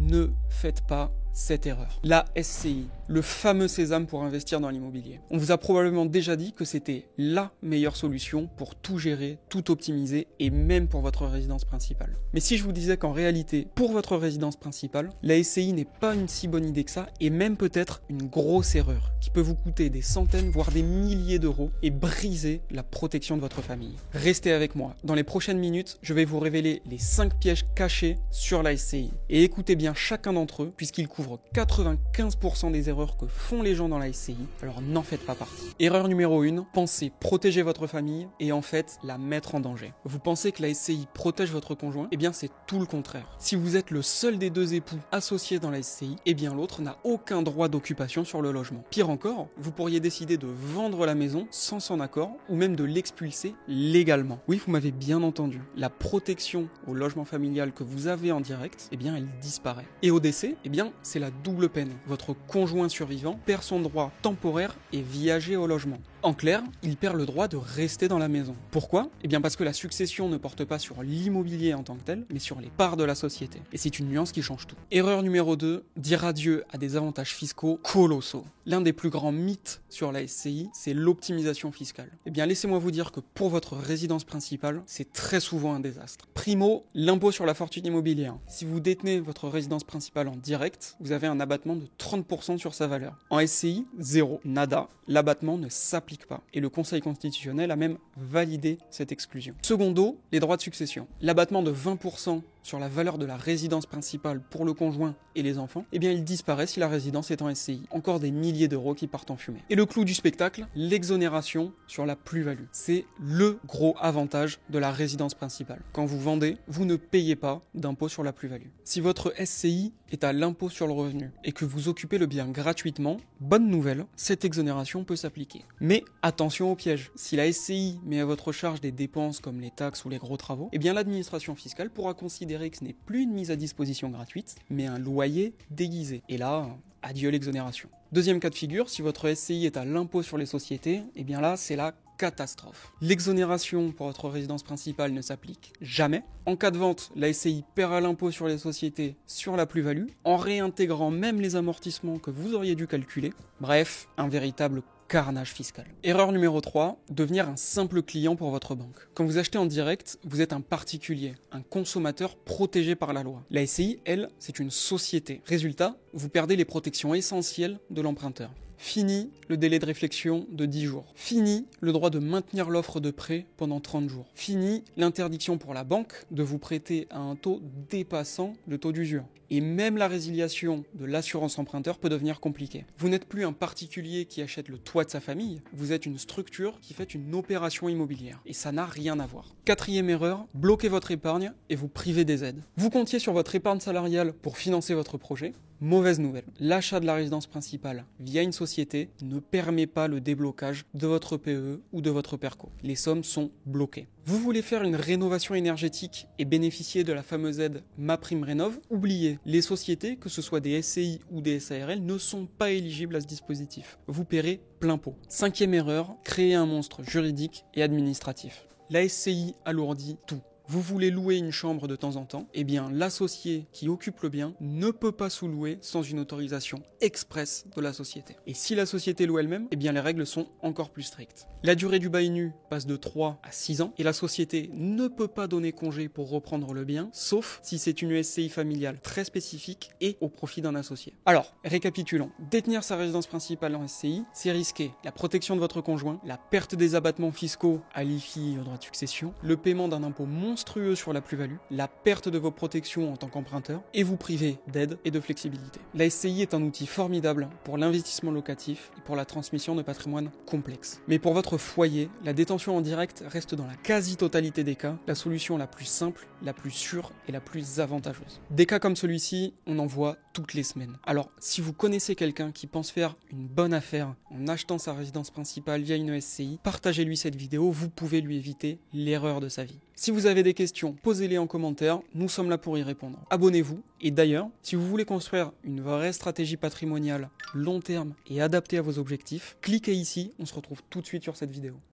ne faites pas cette erreur. La SCI, le fameux sésame pour investir dans l'immobilier. On vous a probablement déjà dit que c'était la meilleure solution pour tout gérer, tout optimiser et même pour votre résidence principale. Mais si je vous disais qu'en réalité, pour votre résidence principale, la SCI n'est pas une si bonne idée que ça et même peut-être une grosse erreur qui peut vous coûter des centaines voire des milliers d'euros et briser la protection de votre famille. Restez avec moi. Dans les prochaines minutes, je vais vous révéler les 5 pièges cachés sur la SCI. Et écoutez bien chacun d'entre eux puisqu'ils couvrent 95% des erreurs que font les gens dans la SCI, alors n'en faites pas partie. Erreur numéro 1, pensez protéger votre famille et en fait la mettre en danger. Vous pensez que la SCI protège votre conjoint? Eh bien c'est tout le contraire. Si vous êtes le seul des deux époux associés dans la SCI, eh bien l'autre n'a aucun droit d'occupation sur le logement. Pire encore, vous pourriez décider de vendre la maison sans son accord ou même de l'expulser légalement. Oui, vous m'avez bien entendu. La protection au logement familial que vous avez en direct, eh bien elle disparaît. Et au décès, eh bien c'est la double peine. Votre conjoint survivant perd son droit temporaire et viager au logement. En clair, il perd le droit de rester dans la maison. Pourquoi? Eh bien parce que la succession ne porte pas sur l'immobilier en tant que tel, mais sur les parts de la société. Et c'est une nuance qui change tout. Erreur numéro 2, dire adieu à des avantages fiscaux colossaux. L'un des plus grands mythes sur la SCI, c'est l'optimisation fiscale. Eh bien laissez-moi vous dire que pour votre résidence principale, c'est très souvent un désastre. Primo, l'impôt sur la fortune immobilière. Si vous détenez votre résidence principale en direct, vous avez un abattement de 30% sur sa valeur. En SCI, zéro, nada. L'abattement ne s'applique pas. Et le Conseil constitutionnel a même validé cette exclusion. Secondo, les droits de succession. L'abattement de 20% sur la valeur de la résidence principale pour le conjoint et les enfants, eh bien il disparaît si la résidence est en SCI. Encore des milliers d'euros qui partent en fumée. Et le clou du spectacle, l'exonération sur la plus-value. C'est le gros avantage de la résidence principale. Quand vous vendez, vous ne payez pas d'impôt sur la plus-value. Si votre SCI est à l'impôt sur le revenu et que vous occupez le bien gratuitement, bonne nouvelle, cette exonération peut s'appliquer. Mais attention au piège. Si la SCI met à votre charge des dépenses comme les taxes ou les gros travaux, eh bien l'administration fiscale pourra considérer que ce n'est plus une mise à disposition gratuite, mais un loyer déguisé. Et là, adieu l'exonération. Deuxième cas de figure, si votre SCI est à l'impôt sur les sociétés, eh bien là, c'est la catastrophe. L'exonération pour votre résidence principale ne s'applique jamais. En cas de vente, la SCI paiera l'impôt sur les sociétés sur la plus-value, en réintégrant même les amortissements que vous auriez dû calculer. Bref, un véritable carnage fiscal. Erreur numéro 3, devenir un simple client pour votre banque. Quand vous achetez en direct, vous êtes un particulier, un consommateur protégé par la loi. La SCI, elle, c'est une société. Résultat, vous perdez les protections essentielles de l'emprunteur. Fini le délai de réflexion de 10 jours. Fini le droit de maintenir l'offre de prêt pendant 30 jours. Fini l'interdiction pour la banque de vous prêter à un taux dépassant le taux d'usure. Et même la résiliation de l'assurance emprunteur peut devenir compliquée. Vous n'êtes plus un particulier qui achète le toit de sa famille, vous êtes une structure qui fait une opération immobilière. Et ça n'a rien à voir. Quatrième erreur, bloquez votre épargne et vous privez des aides. Vous comptiez sur votre épargne salariale pour financer votre projet. Mauvaise nouvelle, l'achat de la résidence principale via une société ne permet pas le déblocage de votre PE ou de votre PERCO. Les sommes sont bloquées. Vous voulez faire une rénovation énergétique et bénéficier de la fameuse aide MaPrimeRénov'? Oubliez, les sociétés, que ce soit des SCI ou des SARL, ne sont pas éligibles à ce dispositif. Vous paierez plein pot. Cinquième erreur, créer un monstre juridique et administratif. La SCI alourdit tout. Vous voulez louer une chambre de temps en temps, eh bien l'associé qui occupe le bien ne peut pas sous-louer sans une autorisation expresse de la société. Et si la société loue elle-même, eh bien les règles sont encore plus strictes. La durée du bail nu passe de 3 à 6 ans et la société ne peut pas donner congé pour reprendre le bien, sauf si c'est une SCI familiale très spécifique et au profit d'un associé. Alors, récapitulons. Détenir sa résidence principale en SCI, c'est risquer la protection de votre conjoint, la perte des abattements fiscaux à l'IFI et au droit de succession, le paiement d'un impôt monstrueux sur la plus-value, la perte de vos protections en tant qu'emprunteur et vous priver d'aide et de flexibilité. La SCI est un outil formidable pour l'investissement locatif et pour la transmission de patrimoine complexe. Mais pour votre foyer, la détention en direct reste dans la quasi-totalité des cas la solution la plus simple, la plus sûre et la plus avantageuse. Des cas comme celui-ci, on en voit toutes les semaines. Alors, si vous connaissez quelqu'un qui pense faire une bonne affaire en achetant sa résidence principale via une SCI, partagez-lui cette vidéo, vous pouvez lui éviter l'erreur de sa vie. Si vous avez des questions, posez-les en commentaire, nous sommes là pour y répondre. Abonnez-vous, et d'ailleurs, si vous voulez construire une vraie stratégie patrimoniale long terme et adaptée à vos objectifs, cliquez ici, on se retrouve tout de suite sur cette vidéo.